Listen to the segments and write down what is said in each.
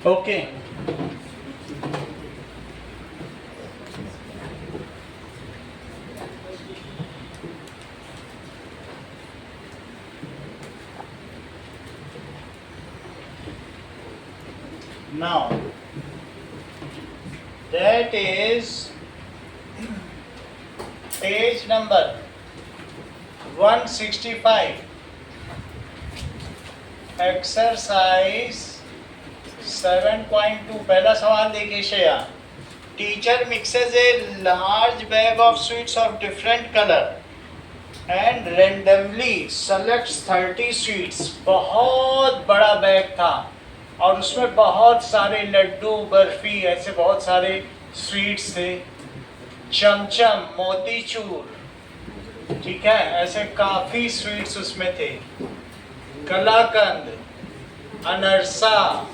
Okay, now that is page number 165, exercise 7.2. पहला सवाल देखिए Shreya, teacher mixes a large bag of sweets of different colour and randomly selects 30 sweets. बहुत बड़ा bag था और उसमें बहुत सारे लड्डू, बर्फी, ऐसे बहुत सारे स्वीट्स थे, चमचम, मोतीचूर, ठीक है, ऐसे काफ़ी स्वीट्स उसमें थे, कलाकंद, अनरसा,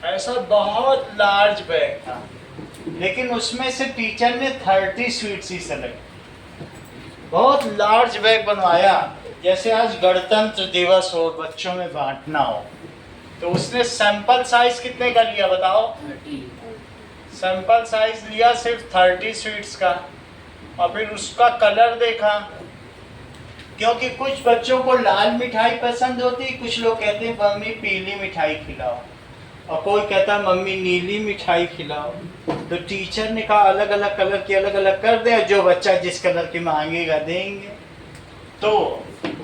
ऐसा बहुत लार्ज बैग था. लेकिन उसमें से टीचर ने 30 स्वीट्स ही सेलेक्ट, बहुत लार्ज बैग बनवाया. जैसे आज गणतंत्र दिवस हो, बच्चों में बांटना हो, तो उसने सैंपल साइज कितने का लिया बताओ? 30. सैंपल साइज लिया सिर्फ 30 स्वीट्स का. और फिर उसका कलर देखा, क्योंकि कुछ बच्चों को लाल मिठाई पसंद होती, कुछ लोग कहते हैं मम्मी पीली मिठाई खिलाओ, और कोई कहता है मम्मी नीली मिठाई खिलाओ. तो टीचर ने कहा अलग अलग कलर की अलग अलग कर दे, जो बच्चा जिस कलर की मांगेगा देंगे. तो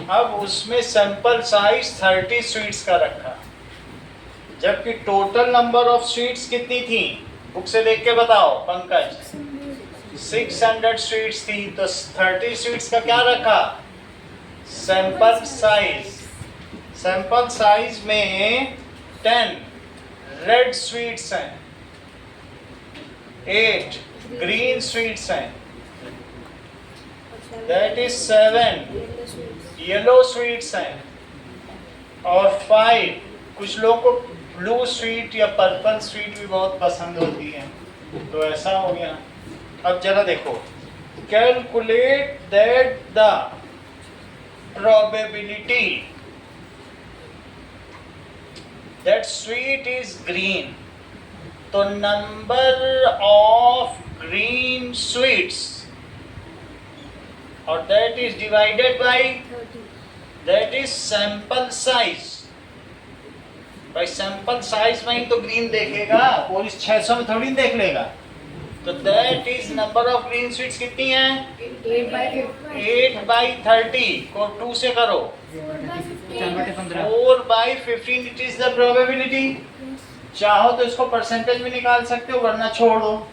अब उसमें सैंपल साइज 30 स्वीट्स का रखा, जबकि टोटल नंबर ऑफ स्वीट्स कितनी थी? बुक से देख के बताओ पंकज. 600 स्वीट्स थी, तो 30 स्वीट्स का क्या रखा? Sample size. सैंपल साइज में 10 रेड स्वीट्स हैं, 8 ग्रीन स्वीट्स हैं, दैट इज 7 येलो स्वीट्स हैं, और 5 कुछ लोगों को ब्लू स्वीट या पर्पल स्वीट भी बहुत पसंद होती है. तो ऐसा हो गया. अब जरा देखो, calculate that the probability that sweet is green. तो नंबर ऑफ ग्रीन स्वीट्स, और that is divided by, that is sample size. भाई सैंपल साइज में ही तो ग्रीन देखेगा, और इस 600 में थोड़ी देख लेगा. तो that is number of green sweets कितनी है? 8/30 को 2 से करो, 4/15. It is the probability. चाहो तो इसको परसेंटेज में निकाल सकते हो, वरना छोड़ दो.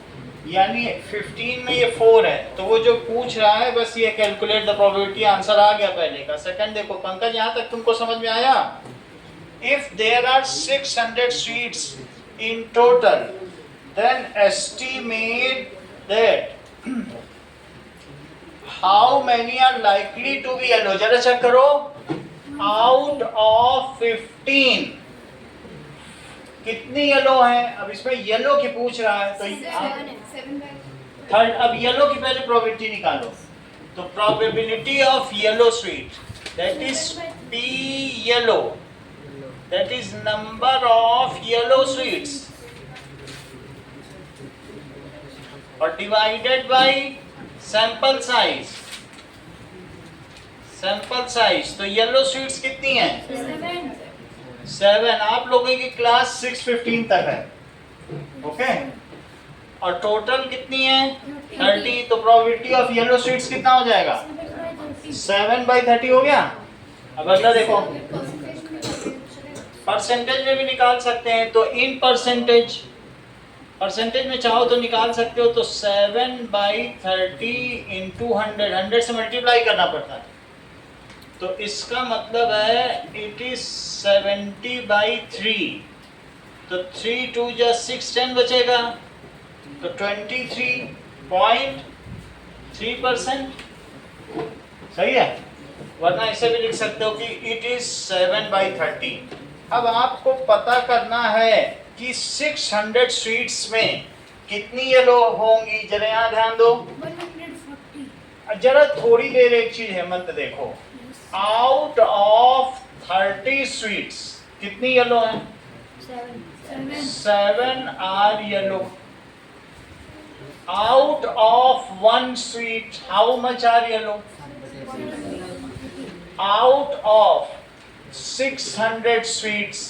यानी 15 में ये 4 है, तो वो जो पूछ रहा है बस ये कैलकुलेट द प्रोबेबिलिटी, आंसर आ गया पहले का. सेकंड देखो पंकज, यहाँ तक तुमको समझ में आया? If there are 600 sweets in total, then estimate that how many are likely to be yellow. जरा चेक करो. Out of 15 कितनी येलो है? अब इसमें येलो की पूछ रहा है, तो थर्ड. अब येलो की पहले प्रोबेबिलिटी निकालो. तो probability of yellow sweet, that is P yellow, that is number of yellow sweets, or divided by sample size. sample size तो yellow sweets कितनी हैं? 7. आप लोगों की क्लास 615 तक है, ओके. और टोटल कितनी है? 30. तो प्रोबेबिलिटी ऑफ येलो स्वीट्स कितना हो जाएगा? 7/30 हो गया. अब अगला देखो, परसेंटेज में भी निकाल सकते हैं. तो इन परसेंटेज में चाहो तो निकाल सकते हो. तो 7/30 इंटू 100 से मल्टीप्लाई करना पड़ता है. तो इसका मतलब है इट इज 70/3. तो 3 2 जा 6 10 बचेगा, तो 23.3%. सही है. वरना इसे भी लिख सकते हो कि इट इज 7/30. अब आपको पता करना है कि 600 स्वीट्स में कितनी येलो होंगी. जरा यहाँ ध्यान दो. 140. जरा थोड़ी देर एक चीज हेमंत देखो. आउट ऑफ 30 स्वीट्स कितनी येलो है? Seven. 7 are yellow. Out of one sweet, how much are yellow? Out of 600 sweets.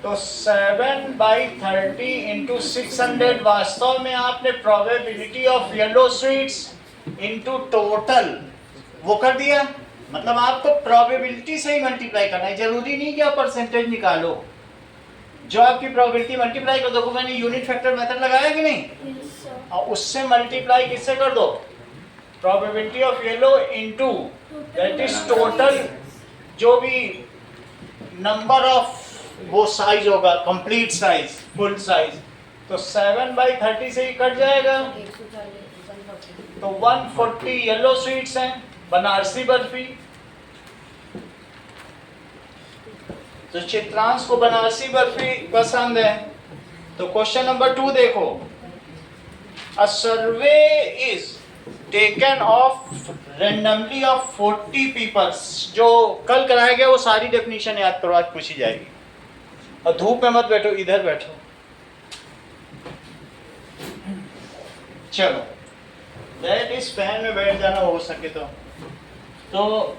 तो 7/30 इंटू 600 वास्तव में आपने probability of yellow sweets into total वो कर दिया। मतलब आपको प्रोबेबिलिटी से ही मल्टीप्लाई करना है, जरूरी नहीं कि आप परसेंटेज निकालो। जो आपकी प्रोबेबिलिटी मल्टीप्लाई कर दो, मैंने यूनिट फैक्टर मेथड लगाया कि नहीं, Yes, sir. और उससे मल्टीप्लाई किससे कर दो? Probability of yellow into that is total जो भी नंबर ऑफ वो साइज होगा, कंप्लीट साइज, फुल साइज। तो 7/30 से ही कट जाएगा। तो 140 येलो स्वीट्स हैं, बनारसी बर्फी। तो चित्रांश को बनारसी बर्फी पसंद है। तो क्वेश्चन नंबर 2 देखो, a survey is taken of randomly of 40 peoples. जो कल कराया गया वो सारी डेफिनेशन याद करो, आज पूछी जाएगी। और धूप में मत बैठो, इधर बैठो। चलो, दैट इज फैन में बैठ जाना हो सके तो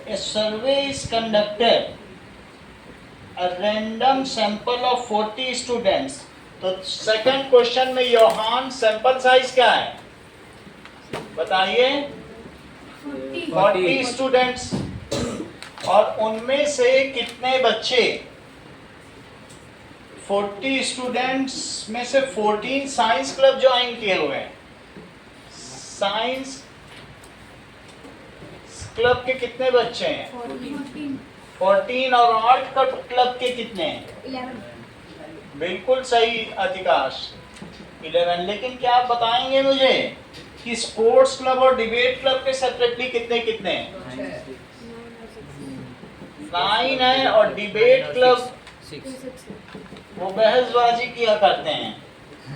a survey is conducted a random sample of 40 students। तो सेकंड क्वेश्चन में योहान सैंपल साइज क्या है बताइए? 40 स्टूडेंट्स। और उनमें से कितने बच्चे? 40 स्टूडेंट्स में से 14 साइंस क्लब ज्वाइन किए हुए हैं। साइंस क्लब के कितने बच्चे हैं? 14। और आर्ट क्लब के कितने हैं? 11। बिल्कुल सही अधिकाश, 11। लेकिन क्या आप बताएंगे मुझे कि स्पोर्ट्स क्लब और डिबेट क्लब के सेपरेटली कितने कितने हैं? 9 है। और डिबेट क्लब वो बहसबाजी किया करते हैं,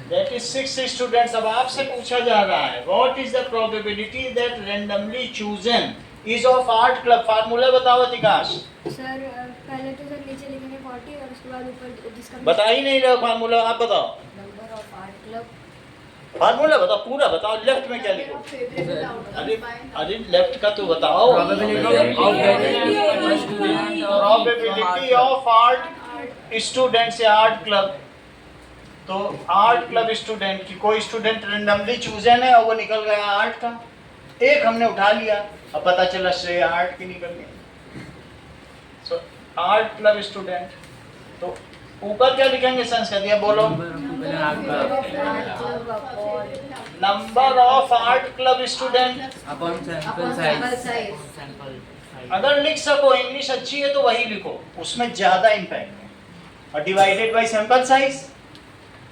दैट इज 6 स्टूडेंट्स। अब आपसे पूछा जा रहा है what is the probability that randomly chosen is of art club. Formula बताओ अधिकाश। सर पहले तो सर नीचे लिखेंगे 40 और उसके बाद ऊपर जिसका बता ही नहीं रहे फार्मूला, आप बताओ number of art club. Formula बताओ, पूरा बताओ। लेफ्ट में क्या लिखो? अरे लेफ्ट का तो बताओ। प्रोबेबिलिटी ऑफ आर्ट स्टूडेंट्स या आर्ट क्लब। तो आर्ट क्लब स्टूडेंट की, कोई स्टूडेंट रेंडमली चूजन है और वो निकल गया आर्ट का, एक हमने उठा लिया, अब पता चला श्रेय आर्ट की निकल गई। So art club student. तो ऊपर क्या लिखेंगे संस्कृत या बोलो? Number of art club student upon sample size. अगर लिख सको, इंग्लिश अच्छी है तो वही लिखो, उसमें ज्यादा इंपैक्ट है। और divided by sample size.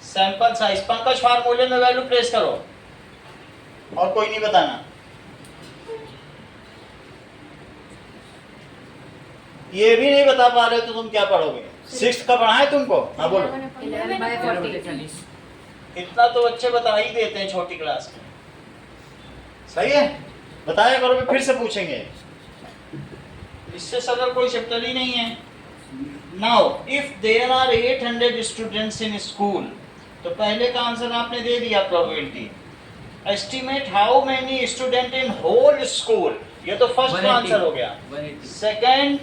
Sample size Pankaj फार्मूले में वैल्यू प्लेस करो, और कोई नहीं बताना। ये भी नहीं बता पा रहे तो तुम क्या पढ़ोगे? 6th का पढ़ा है तुमको? हाँ बोलो। 11/40। इतना तो बच्चे बता ही देते हैं छोटी क्लास में। सही है, बताया करो, फिर से पूछेंगे। इससे सदर कोई चैप्टर ही नहीं है। Now if there are 800 students in school, तो पहले का आंसर आपने दे दिया probability. Estimate how many student in whole school, ये तो फर्स्ट आंसर हो गया। Second,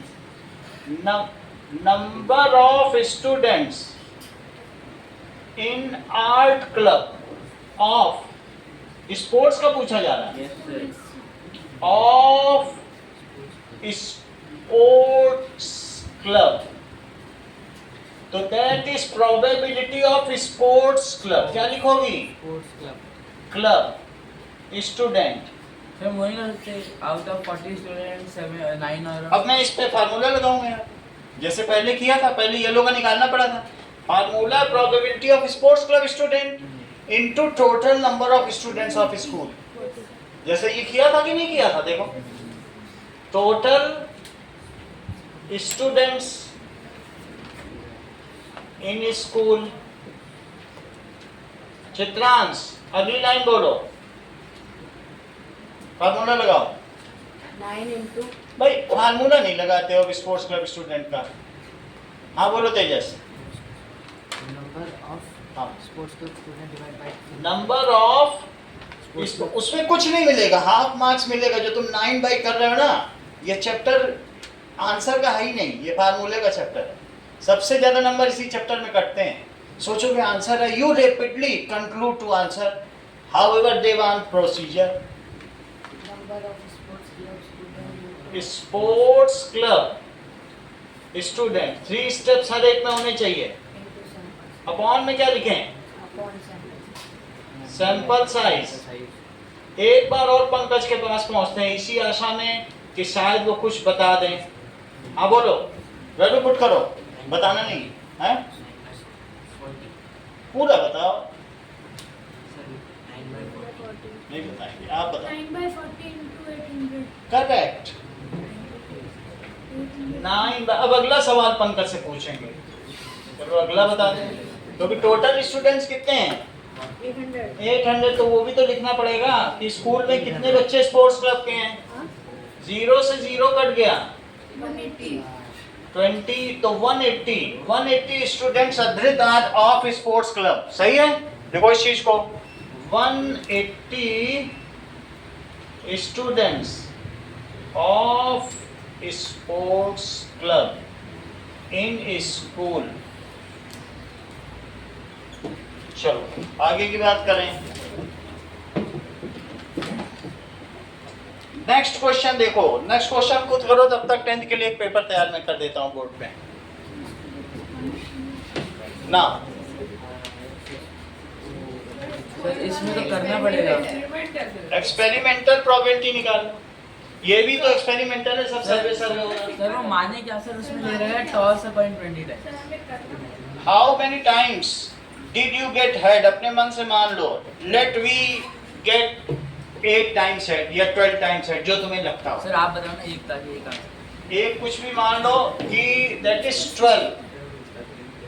number of students in art club of, sports का पूछा जा रहा है, ऑफ स्पोर्ट्स क्लब। तो that is probability of sports club. क्या लिखोगी? Club student. सर वही ना, आउट ऑफ 40 स्टूडेंट्स 9 और अब मैं इस पे फार्मूला लगाऊंगा, जैसे पहले किया था। पहले येलो का निकालना पड़ा था। Formula probability of sports club student into total number of students of school. जैसे ये किया था कि नहीं किया था? देखो, total students in school. Chitransh अगली लाइन बोलो, फार्मूला लगाओ। 9 into भाई फार्मूला नहीं लगाते हो स्पोर्ट्स क्लब स्टूडेंट का। हाँ बोलो तेजस। Number of हाँ sports club student divided by number of, उसमें कुछ नहीं मिलेगा, हाफ मार्क्स मिलेगा। जो तुम 9 बाई कर रहे हो ना, ये चैप्टर आंसर का है ही नहीं, ये फार्मूले का चैप्टर है। सबसे ज्यादा नंबर इसी चैप्टर में कटते हैं। सोचोगे आंसर है, you rapidly conclude to answer however they want procedure. number of sports club student sports club student, 3 steps हर एक में होने चाहिए। into sample अपॉन में क्या लिखें? upon sample sample size. एक बार और पंकज के पास पहुंचते हैं इसी आशा में कि शायद वो कुछ बता दें। हाँ बोलो, वेरी गुड करो, बताना नहीं है, पूरा बताओ। नहीं बताएंगे, आप बताओ। 9/40 into 800. करेक्ट। 9। अब अगला सवाल पंकज से पूछेंगे, चलो अगला बता दें। क्योंकि टोटल स्टूडेंट्स कितने हैं? 800. 800, तो वो भी तो लिखना पड़ेगा कि स्कूल में कितने बच्चे स्पोर्ट्स क्लब के हैं। 0 से 0 कट गया, 180. 20, तो 180 स्टूडेंट्स अधृत आज ऑफ स्पोर्ट्स क्लब। सही है, देखो इस चीज को, 180 students of sports club in school. चलो आगे की बात करें। नेक्स्ट क्वेश्चन देखो, नेक्स्ट क्वेश्चन खुद करो, तब तक 10th के लिए एक पेपर तैयार मैं कर देता हूँ बोर्ड पे ना। सर इसमें तो करना पड़ेगा। एक्सपेरिमेंटल प्रोबेबिलिटी निकालो, ये भी तो एक्सपेरिमेंटल है, सब सर्वे सर्वे हो रहा है। सर वो माने क्या सर, उसमें ले रहा है टॉस अपॉइंट 20 times. How many times did you get head? अपने मन से मान लो, let we get 8 times head या 12 टाइम्स हेड, जो तुम्हें लगता हो। सर आप बताओ ना, एक ताकि एक आंसर। एक कुछ भी मान लो कि that is 12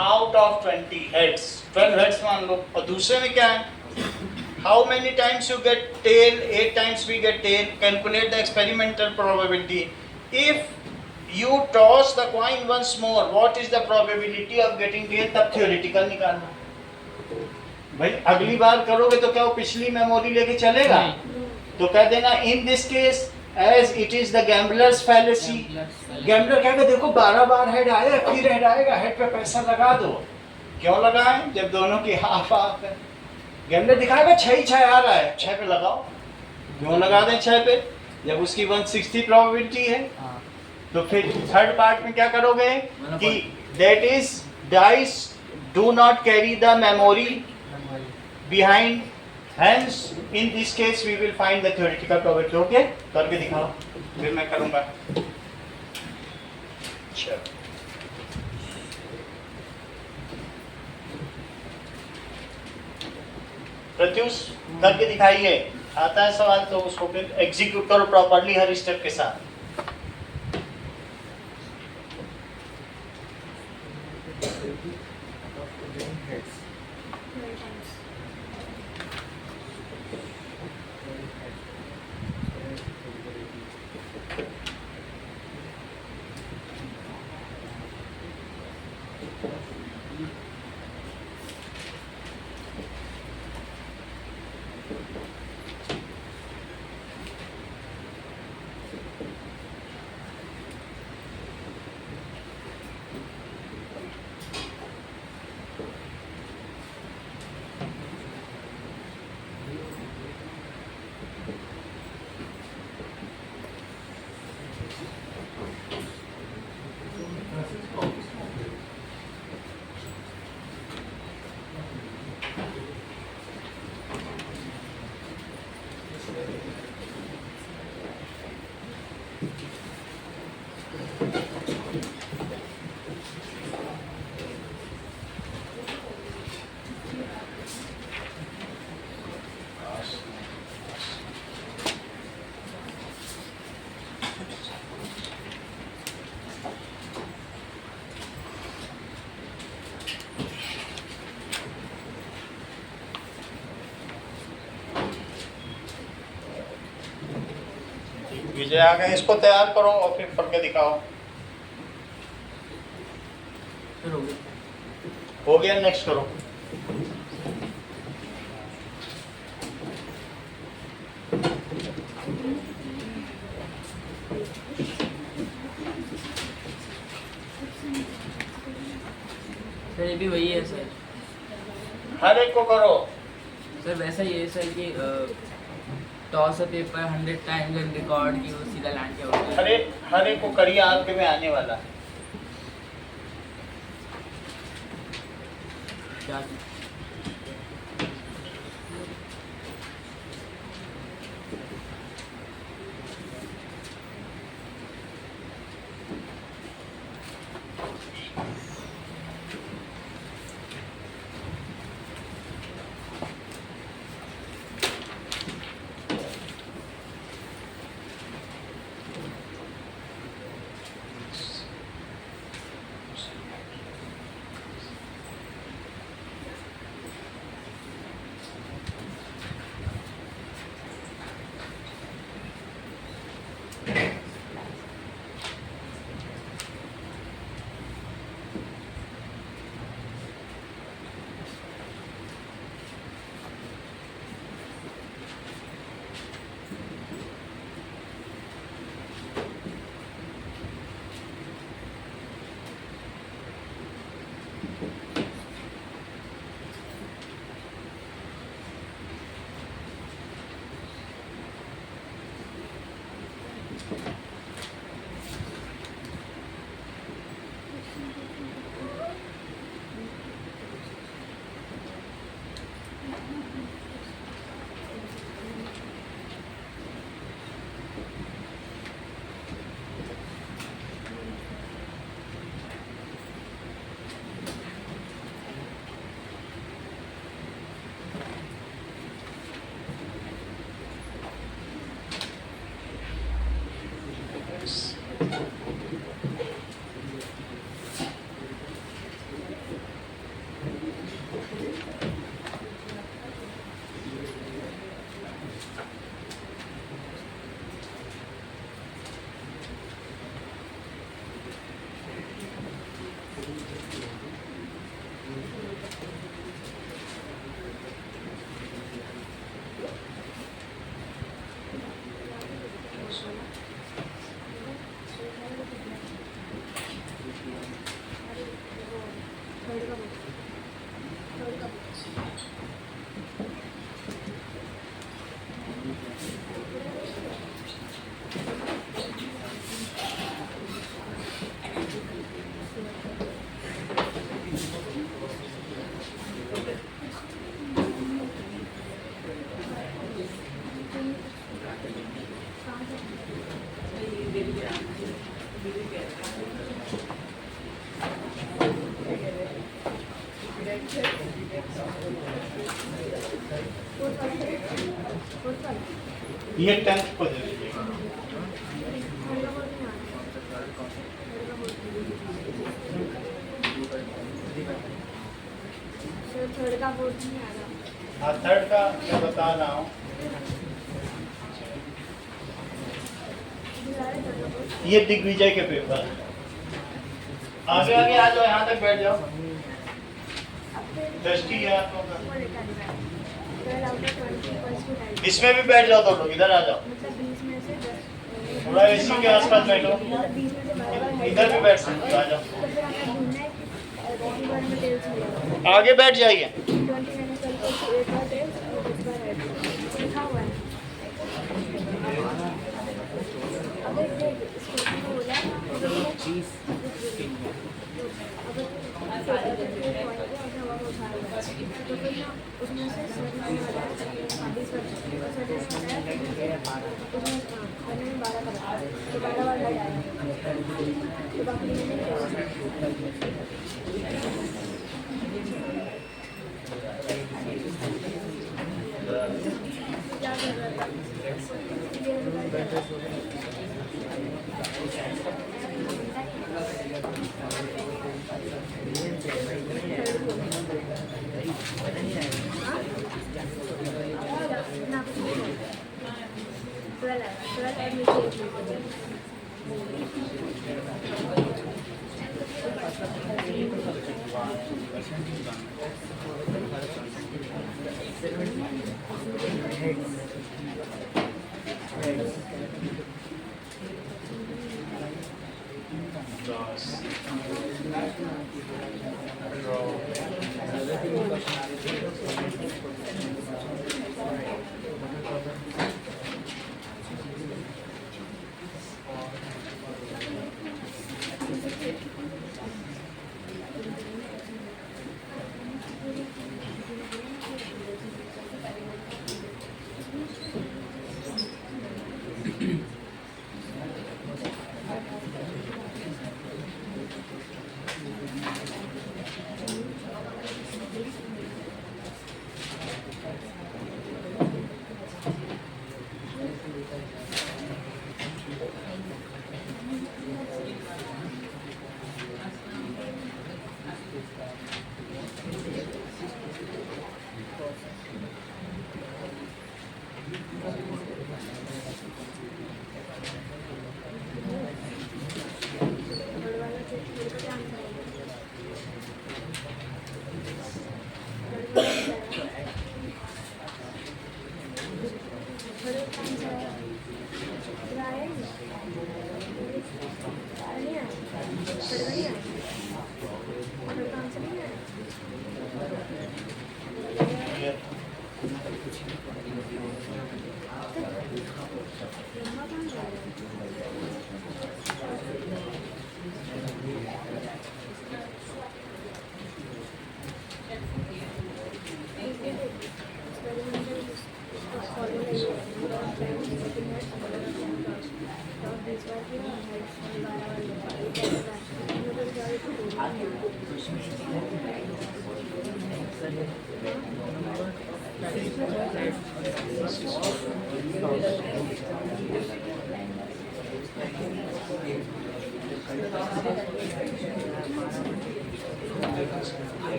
out of 20 heads, 12 heads मान लो। और दूसरे में क्या है, how many times you get tail? 8 times we get tail. Calculate the experimental probability. If you toss the coin once more, what is the probability of getting tail? तब theoretical निकालना। भाई अगली बार करोगे तो क्या वो पिछली मेमोरी लेके चलेगा? तो कह देना in this case as it is the gambler's fallacy. Gambler कहेगा देखो 12 बार हेड आया, फिर हेड आएगा, हेड पे पैसा लगा दो। क्यों लगाएं जब दोनों की हाफ हाफ है? गैम्बलर दिखाएगा 6 ही 6 आ रहा है, 6 पे लगाओ। क्यों लगा दें 6 पे जब उसकी 160 प्रोबेबिलिटी है? तो फिर थर्ड पार्ट में क्या करोगे कि that is dice do not carry the memory behind, hence in this case we will find the theoretical probability. Okay, करके दिखाओ, फिर मैं करूँगा। चलो प्रत्युष करके दिखाइए, आता है सवाल तो उसको फिर एग्जीक्यूट करो प्रॉपर्ली हर स्टेप के साथ। विजय आ गए, इसको तैयार करो और फिर पढ़ के दिखाओ। फिर हो गया। हो गया, नेक्स्ट करो। सर ये भी वही है सर। हर एक को करो। सर वैसा ही है सर कि toss a paper 100 times and record कि वो सीधा लैंड किया होता है। हर एक को करिए, आपके में आने वाला है। क्या ये 10th को दे दीजिए। थर्ड का बोर्ड नहीं आ रहा। हाँ, थर्ड का मैं बता रहा हूँ। ये दिग्विजय के पेपर। आगे आगे आ जाओ, यहाँ तक बैठ जाओ। दृष्टि है आप लोगों का। इसमें भी बैठ जाओ, तो लोग इधर आ जाओ। थोड़ा इसी के आसपास बैठो। इधर भी बैठ सकते हो, आ जाओ। आगे बैठ जाइए।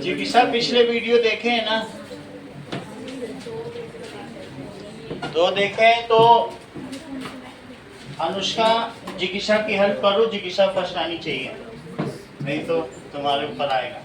जिगिशा पिछले वीडियो देखे हैं ना? तो देखे हैं तो अनुष्का जिगिशा की हेल्प करो, जिगिशा फर्स्ट आनी चाहिए, नहीं तो तुम्हारे ऊपर आएगा।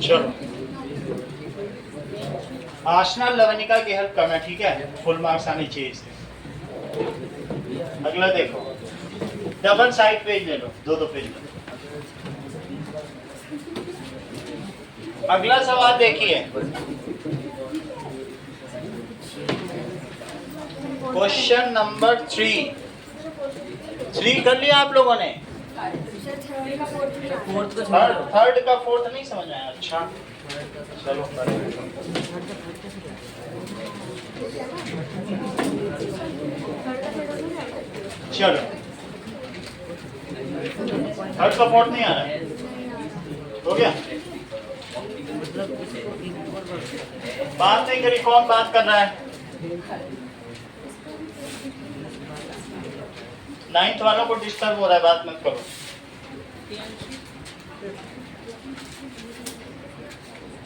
चलो आशना लवनिका की हेल्प करना, ठीक है? फुल मार्क्स आने चाहिए इससे। अगला देखो, डबल साइड पेज ले लो, दो पेज ले लो। अगला सवाल देखिए, क्वेश्चन नंबर 3 कर लिया आप लोगों ने? थर्ड का फोर्थ नहीं समझ आया? अच्छा चलो थर्ड चलो थर्ड का फोर्थ नहीं आ रहा है, हो गया। बात नहीं करी, कौन बात कर रहा है? नाइन्थ वालों को डिस्टर्ब हो रहा है, बात मत करो।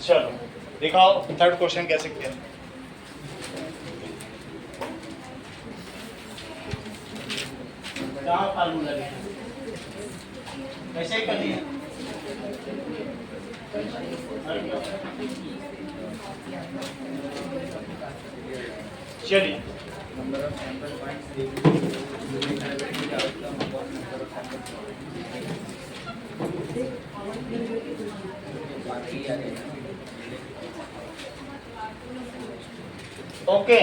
चलो दिखाओ थर्ड क्वेश्चन कैसे किया। कहाँ फार्मूला लिया? कैसे कर लिया? चलिए number of sample points okay,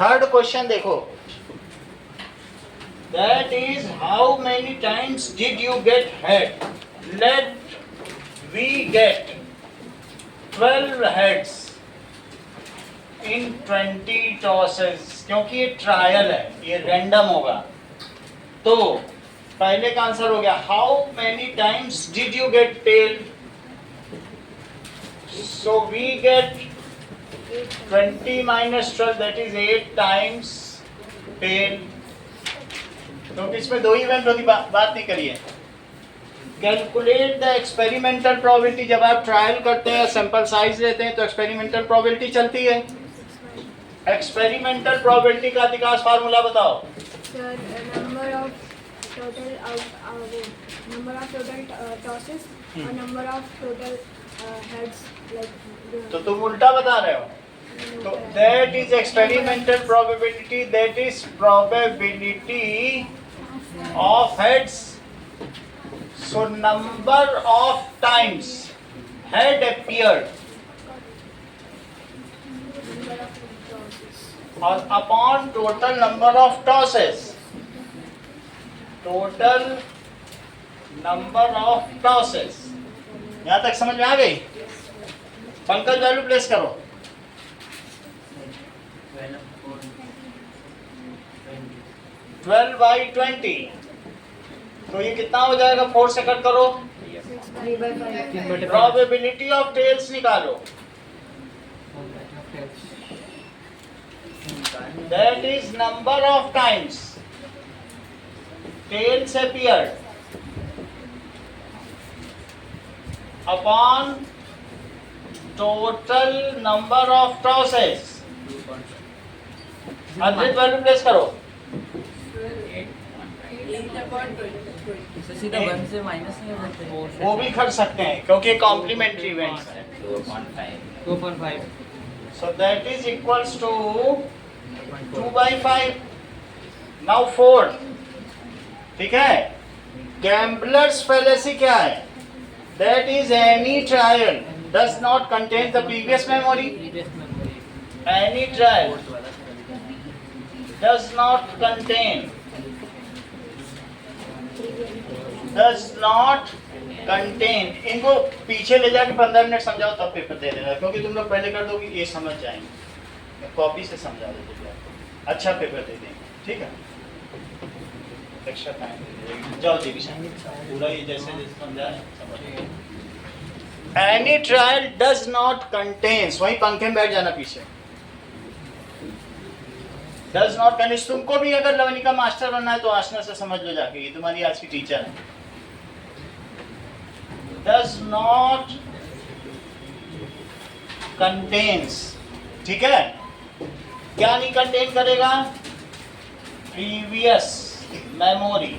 third question देखो। That is, how many times did you get head? Let we get 12 heads in 20 tosses. क्योंकि ये ट्रायल है, ये रैंडम होगा, तो पहले का आंसर हो गया how many times did you get tail? So we get 20 minus 12, that is 8 times tail. क्योंकि इसमें दो ही इवेंट होती, बात नहीं करिए। Calculate the experimental probability. जब आप ट्रायल करते हैं, सैंपल साइज लेते हैं, तो एक्सपेरिमेंटल प्रोबेबिलिटी चलती है। एक्सपेरिमेंटल प्रोबेबिलिटी का अधिकांश फार्मूला बताओ। Sir number of total tosses और number of total heads, like तो तुम उल्टा बता रहे हो। तो that is experimental probability, that is probability of heads. So number of times head appeared or upon total number of tosses. Total number of tosses. यहाँ तक समझ में आ गई? पंकज वैल्यू प्लेस करो। 12 by 20, तो ये कितना हो जाएगा? 4 से कट करो, प्रोबेबिलिटी ऑफ टेल्स निकालो। That is number of times tails appeared upon total number of tosses. 100 value place करो। सीधा 1 से माइनस नहीं हो सकते? वो भी कर सकते हैं क्योंकि कॉम्प्लीमेंट्री इवेंट्स है। 2.5 so that is equals to 2 by 5। Now 4, ठीक है। गैम्बलर्स फैलेसी क्या है? That is any trial does not contain the previous memory. Any trial does not contain, does not contain। इनको पीछे ले जाके 15 मिनट समझाओ, तब पेपर दे देना, क्योंकि तुम लोग पहले कर दोगे ये समझ जाएंगे। कॉपी से समझा दो, अच्छा पेपर दे देंगे, ठीक है। एक्स्ट्रा टाइम दे देंगे। जाओ जी पूरा ये जैसे जैसे समझाए समझ। Any trial does not contains, वहीं पंखे में बैठ जाना पीछे। Does not contains. तुमको भी अगर लवनी का मास्टर बनना है तो आसना से समझ लो जाके, ये तुम्हारी आज की टीचर है। does not contains, ठीक है। क्या नहीं कंटेन करेगा? Previous memory.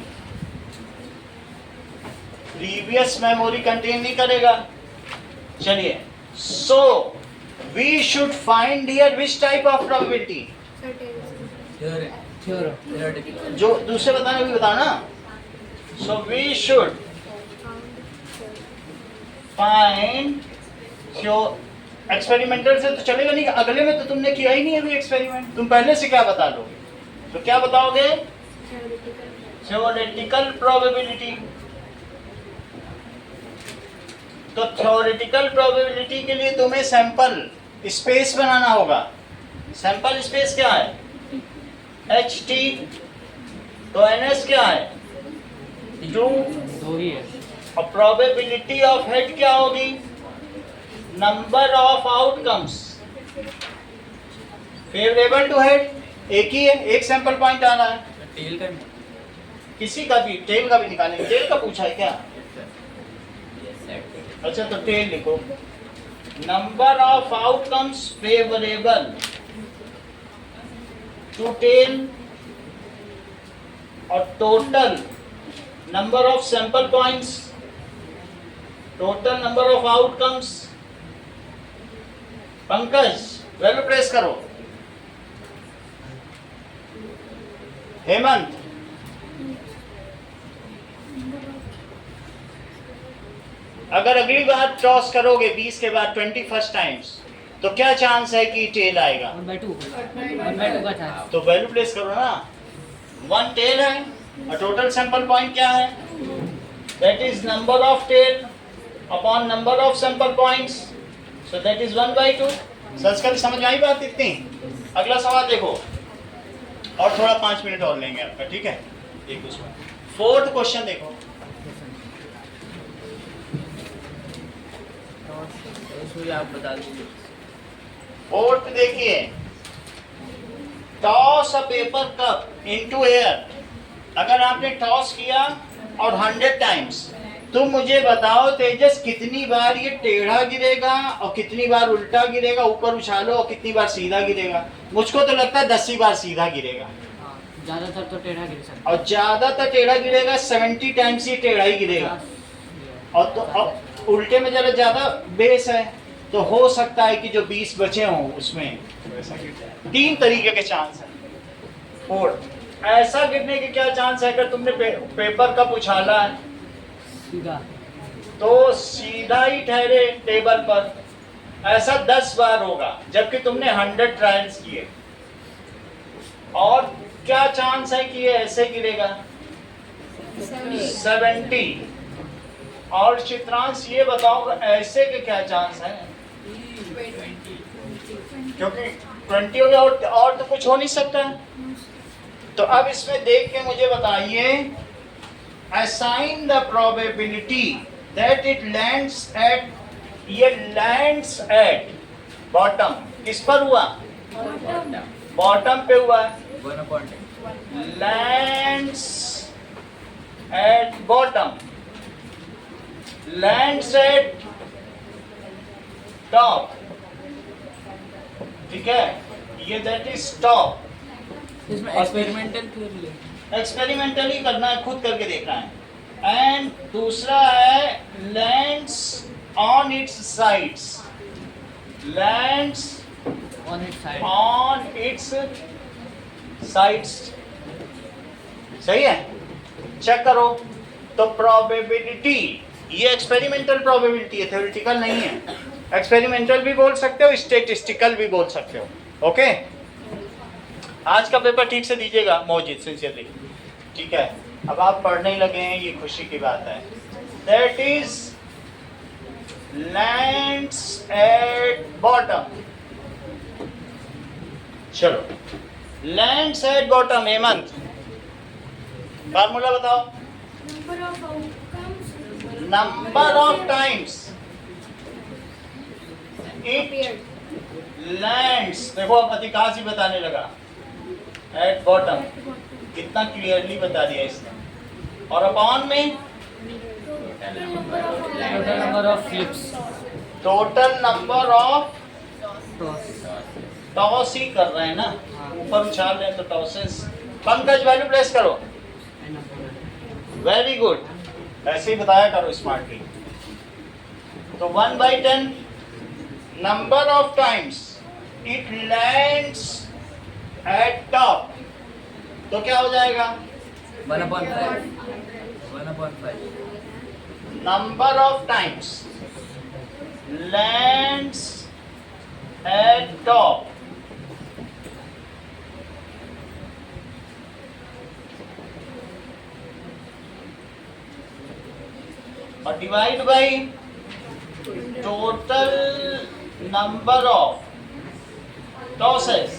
Previous memory contain नहीं करेगा। चलिए, so we should find here which type of probability. जो दूसरे बताने भी बताओ ना। So we should find, experimental से तो चलेगा नहीं, अगले में तो तुमने किया ही नहीं अभी एक्सपेरिमेंट। तुम पहले से क्या बता दोगे? तो क्या बताओगे? Theoretical probability. तो थ्योरेटिकल प्रोबेबिलिटी के लिए तुम्हें सैंपल स्पेस बनाना होगा। सैंपल स्पेस क्या है? HT तो NS क्या है 2 दो ही है। और प्रोबेबिलिटी ऑफ हेड क्या होगी number of outcomes favourable to head एक ही है, एक सैंपल पॉइंट आ रहा है, टेल का किसी का भी टेल का भी निकालेंगे। टेल का पूछा है क्या? अच्छा तो टेल लिखो number of outcomes favourable to tail और total number of sample points total number of outcomes. Pankaj value press करो। हेमंत अगर अगली बार क्रॉस करोगे 20 के बाद 21 टाइम्स तो क्या चांस है कि टेल आएगा? 1/2 का चांस। तो वैल्यू प्लेस करो ना 1 टेल है और टोटल सैंपल पॉइंट क्या है that is number of tail upon number of sample points so that is 1/2। Search कर समझ में आई बात इतनी? अगला सवाल देखो और थोड़ा 5 मिनट और लेंगे आपका, ठीक है? एक उसमें 4th क्वेश्चन देखो। इसमें आप बता दीजिए। 4th देखिए toss a paper cup into air. अगर आपने टॉस किया और 100 टाइम्स तो मुझे बताओ तेजस कितनी बार ये टेढ़ा गिरेगा और कितनी बार उल्टा गिरेगा, ऊपर उछालो, और कितनी बार सीधा गिरेगा? मुझको तो लगता है 10 ही बार सीधा गिरेगा ज्यादातर तो टेढ़ा गिर सकता और ज्यादातर टेढ़ा गिरेगा 70 टाइम्स ही टेढ़ा ही गिरेगा और तो अब उल्टे में जरा ज्यादा बेस है तो हो सकता है कि जो 20 बचे हों उसमें 3 तरीके के चांस है। और ऐसा गिरने के क्या चांस है अगर तुमने पेपर कप उछाला है सीधा तो सीधा ही ठहरे टेबल पर, ऐसा 10 बार होगा जबकि तुमने 100 ट्रायल्स किए। और क्या चांस है कि ये ऐसे गिरेगा 70। और चित्रांश ये बताओ ऐसे के क्या चांस है? क्योंकि 20 हो गया और तो कुछ हो नहीं सकता है। तो अब इसमें देख के मुझे बताइए assign the probability that it lands at ये lands at bottom किस पर हुआ? बॉटम पे हुआ है। 1/10 lands at bottom lands at top, ठीक है? ये that is top। इसमें एक्सपेरिमेंटल थ्योरी एक्सपेरिमेंटल ही करना है, खुद करके देखना है। एंड दूसरा है lands on it's sides, lands on it side on it's sides. सही है? चेक करो। तो प्रोबेबिलिटी ये एक्सपेरिमेंटल प्रोबेबिलिटी है, थ्योरेटिकल नहीं है। एक्सपेरिमेंटल भी बोल सकते हो, स्टैटिस्टिकल भी बोल सकते हो। ओके आज का पेपर ठीक से दीजिएगा मोजिद सिंसियरली, ठीक है? अब आप पढ़ने ही लगे हैं, ये खुशी की बात है। That is lands at bottom. चलो lands at bottom. Hemant formula बताओ। Number of outcomes number of times it appeared lands. देखो अब अधिकांश ही बताने लगा एट बॉटम, at bottom. कितना क्लियरली बता दिया इसने। और अपॉन में total number of flips total number of toss toss ही कर रहे हैं ना, ऊपर उछाल रहे हैं तो टॉसेस। पंकज वैल्यू प्लेस करो। वेरी गुड, ऐसे ही बताया करो स्मार्टली। तो 1/10 number of times it lands at top, तो क्या हो जाएगा? 1/5 number of times lands at top और divide by total number of tosses.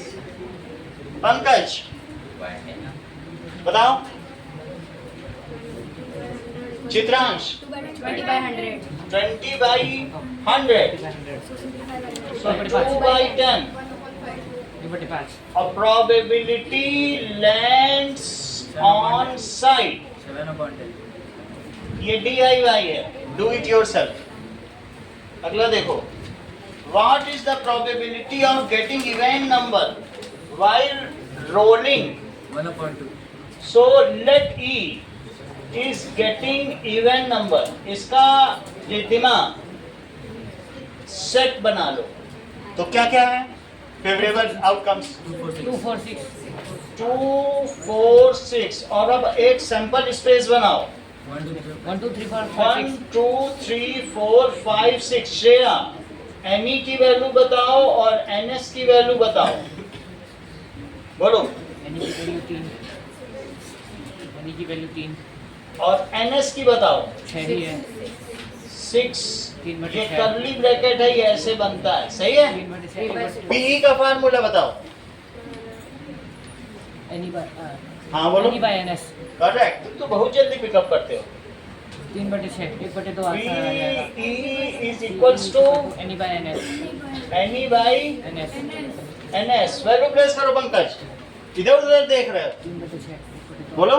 Pankaj बताओ Chitransh 20 by 100. 20 by 100. So 2 by 10. A probability lands on site. 7/10. ये DIY है, do it yourself. अगला देखो, what is the probability of getting even number while rolling? 1/2. So let E is getting even number. इसका Riddhima set बना लो. तो क्या क्या है? Favourable outcomes 246. 2 4 6 और अब एक सैंपल स्पेस बनाओ. 1 2 3 4 1 2 3 4 5 6. श्रेया NE की वैल्यू बताओ और NS की वैल्यू बताओ. बोलो. NE की वैल्यू 3 और NS की बताओ. 6 ही है. 6. 3/6. ये कर्ली ब्रैकेट है, ये ऐसे बनता है. सही है. 3/6. PE का फार्मूला बताओ. हाँ बोलो. NE by NS. करेक्ट. तुम तो बहुत जल्दी पिकअप करते हो. 3/6. 1/2 आता है. PE is equals to NE by NS. NE by NS. NS. Value place करो पंकज. इधर उधर देख रहे हो. 3/6. बोलो.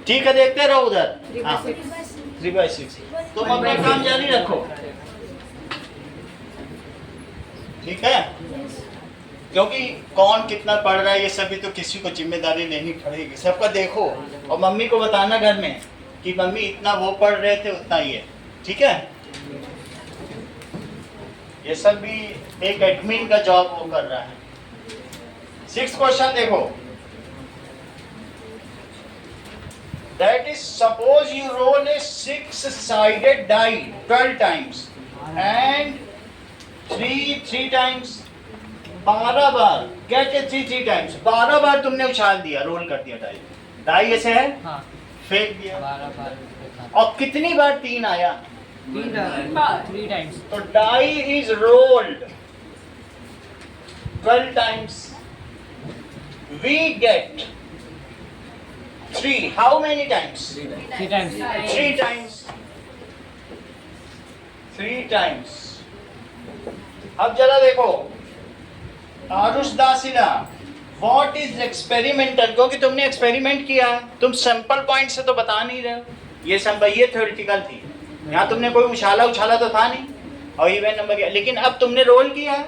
ठीक है, देखते रहो उधर. 3 by हाँ. 6. 3/6. तुम अपना काम जारी रखो. ठीक है. क्योंकि कौन कितना पढ़ रहा है ये सभी तो किसी को जिम्मेदारी लेनी पड़ेगी. सबका देखो और मम्मी को बताना घर में कि मम्मी इतना वो पढ़ रहे थे उतना ही है. ठीक है. ये सब भी एक एडमिन का जॉब वो कर रहा है. 6th क्वेश्चन देखो. That is, suppose you roll a 6-sided die 12 times and 3 times. 12 bar. Get a 3 times. 12 बार तुमने उछाल दिया, रोल कर दिया डाई. डाई ऐसे है, हाँ. फेंक दिया. 12 बार. और कितनी बार 3 आया? 3 times. तो die is rolled 12 times. We get 3. How many times? 3 times. 3 times. 3 times. अब जरा देखो आरुष दासिला, व्हाट इज एक्सपेरिमेंटल? क्योंकि तुमने एक्सपेरिमेंट किया है, तुम सैंपल पॉइंट से तो बता नहीं रहे हो. ये सैंपल, ये थ्योरेटिकल थी. यहाँ तुमने कोई उछाला तो था नहीं और इवन नंबर किया, लेकिन अब तुमने रोल किया है.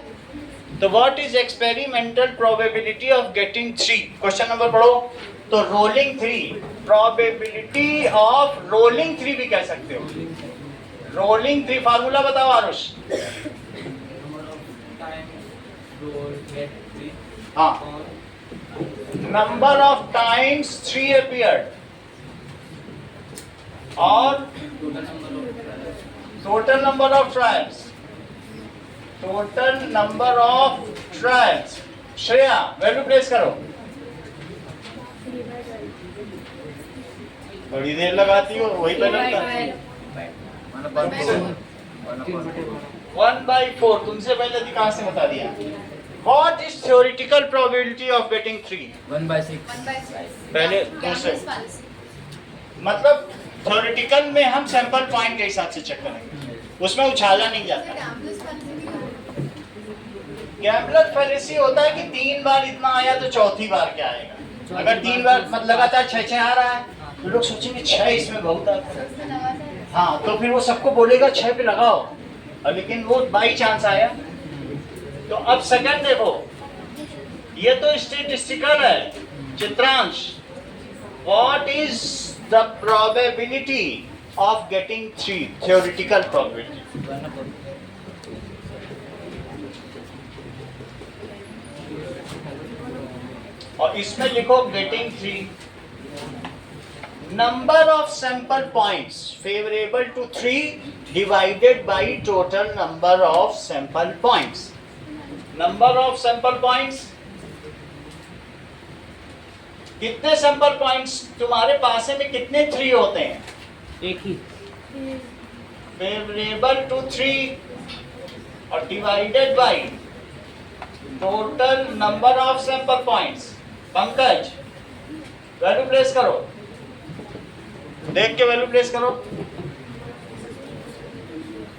तो what is experimental probability of getting 3? Question number पढ़ो. तो रोलिंग 3, प्रोबेबिलिटी ऑफ रोलिंग 3 भी कह सकते हो. रोलिंग 3 फार्मूला बताओ आरुष. हाँ. नंबर ऑफ टाइम्स 3 appeared और total number of trials. Total number of trials. Shreya value place करो. 3 by 12. बड़ी देर लगाती हो, वही 3 by पहले 12. 1/4. तुमसे पहले थी, कहाँ से बता दिया. What is theoretical probability of getting 3? 1/6. पहले दूसरे. मतलब थ्योरेटिकल में हम सैंपल पॉइंट के हिसाब से चेक करेंगे, उसमें उछाला नहीं जाता. गैम्बलर फैलेसी होता है कि 3 बार इतना आया तो चौथी बार क्या आएगा. अगर 3 बार मतलब लगातार 6 आ रहा है तो लोग सोचेंगे 6 इसमें बहुत आता है. हाँ, तो फिर वो सबको बोलेगा 6 पे लगाओ, और लेकिन वो बाई चांस आया. तो अब सेकंड देखो, ये तो स्टैटिस्टिकल है. Chitransh, what is the probability of getting 3? Theoretical probability. 1/4. और इसमें लिखो getting 3. Number of sample points favourable to 3 divided by total number of sample points. Number of sample points, कितने सैंपल पॉइंट्स तुम्हारे पास है में कितने 3 होते हैं? एक ही. फेवरेबल टू 3 और divided by total number of sample points. Pankaj value place करो. देख के वैल्यू प्लेस करो,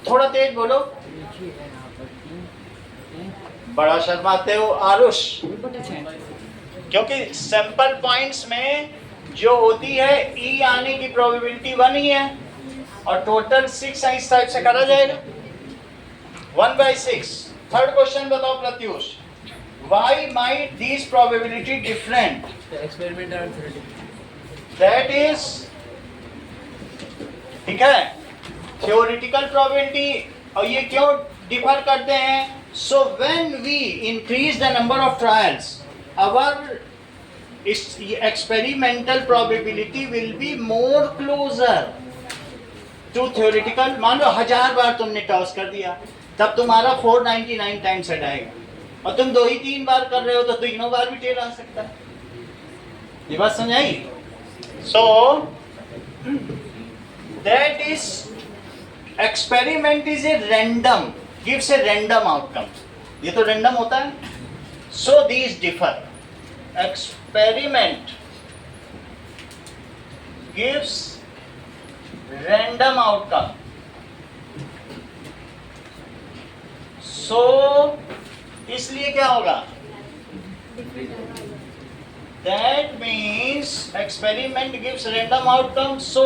थोड़ा तेज बोलो, देखिए यहाँ पर 3 बड़ा शर्माते हो आरुष, 6 क्योंकि सैंपल पॉइंट्स में जो होती है ई आने की प्रोबेबिलिटी 1 ही है और टोटल 6 इस टाइप से करा जाएगा 1/6। थर्ड क्वेश्चन बताओ Pratyush, why might this probability different? Experiment और थ्योरेटिकल। दैट इज, ठीक है, थ्योरेटिकल प्रोबेबिलिटी। और ये क्यों डिफर करते हैं? So when we increase the number of trials, our experimental probability will be more closer to theoretical. मान लो 1000 बार तुमने टॉस कर दिया, तब तुम्हारा 499 टाइम्स हेड आएगा, और तुम 2 ही 3 बार कर रहे हो तो तीनों बार भी टेल आ सकता है। ये बात समझाई? So that is, experiment is a random, gives a random outcome. ये तो रैंडम होता है। So these differ, experiment gives random outcome, so इसलिए क्या होगा? That means experiment gives random outcome, so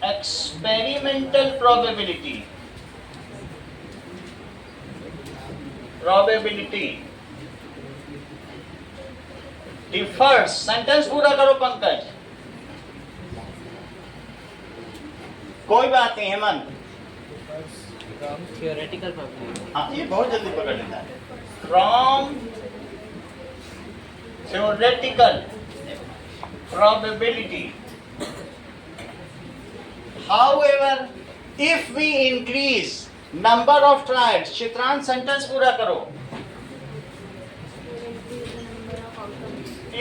experimental probability differs। Sentence पूरा करो पंकज, कोई बात नहीं हेमंत। From theoretical probability. हाँ, ये बहुत जल्दी पकड़ लेता है। From theoretical probability, however, if we increase number of trials, Chitransh sentence पूरा करो,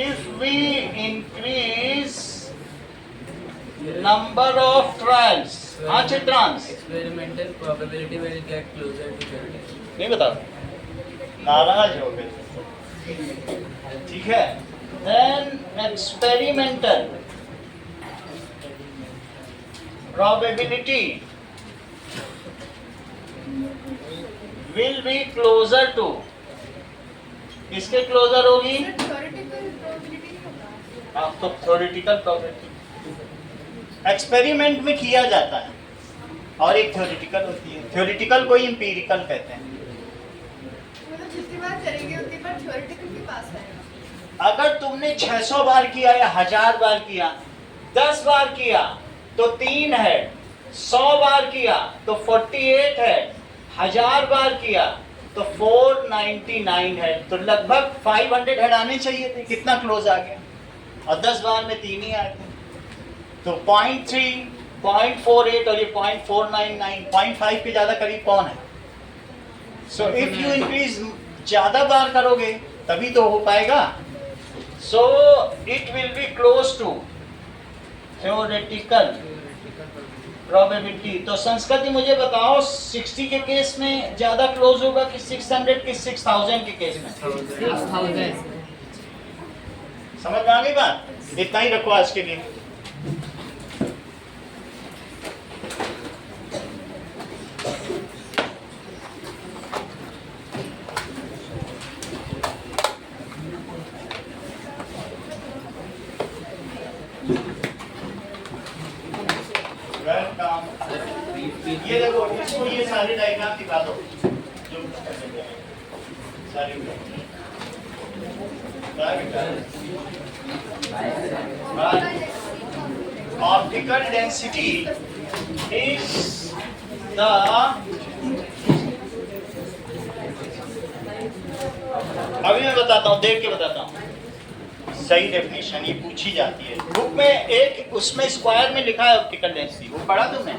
if we increase number of trials, हाँ Chitransh, experimental probability will get closer to theoretical. नहीं बताओ, नाराज हो गए, ठीक है। Then experimental probability will be closer to, किसके क्लोजर होगी? आप तो थ्योरेटिकल प्रोबेबिलिटी एक्सपेरिमेंट में किया जाता है, और एक थ्योरेटिकल होती है। थ्योरेटिकल को एम्पिरिकल कहते हैं। जितनी बार करेंगे उतनी बार थ्योरेटिकल के पास आएगा। अगर तुमने 600 बार किया या 1000 बार किया, 10 बार किया तो 3 है, 100 बार किया तो 48 है, 1000 बार किया तो 499 है, तो लगभग 500 हेड आने चाहिए थे। कितना क्लोज आ गया? और 10 बार में 3 ही आए थे, तो 0.3, 0.48 और ये 0.499, 0.5 के ज्यादा करीब कौन है? सो इफ यू इंक्रीज, ज्यादा बार करोगे तभी तो हो पाएगा। So it will be close to theoretical probability. तो संस्कृति मुझे बताओ, 60 के केस में ज्यादा क्लोज होगा कि 600 के 6000 के केस में? 6000। समझ में आ गई बात? इतना ही रखो आज के लिए। ये देखो, इसको ये सारी डायग्राम दिखा दो जो सारी ऑप्टिकल डेंसिटी इज द अभी मैं बताता हूँ, देख के बताता हूँ। सही डेफिनेशन ये पूछी जाती है बुक में, एक उसमें स्क्वायर में लिखा है ऑप्टिकल डेंसिटी, वो पढ़ा तुमने?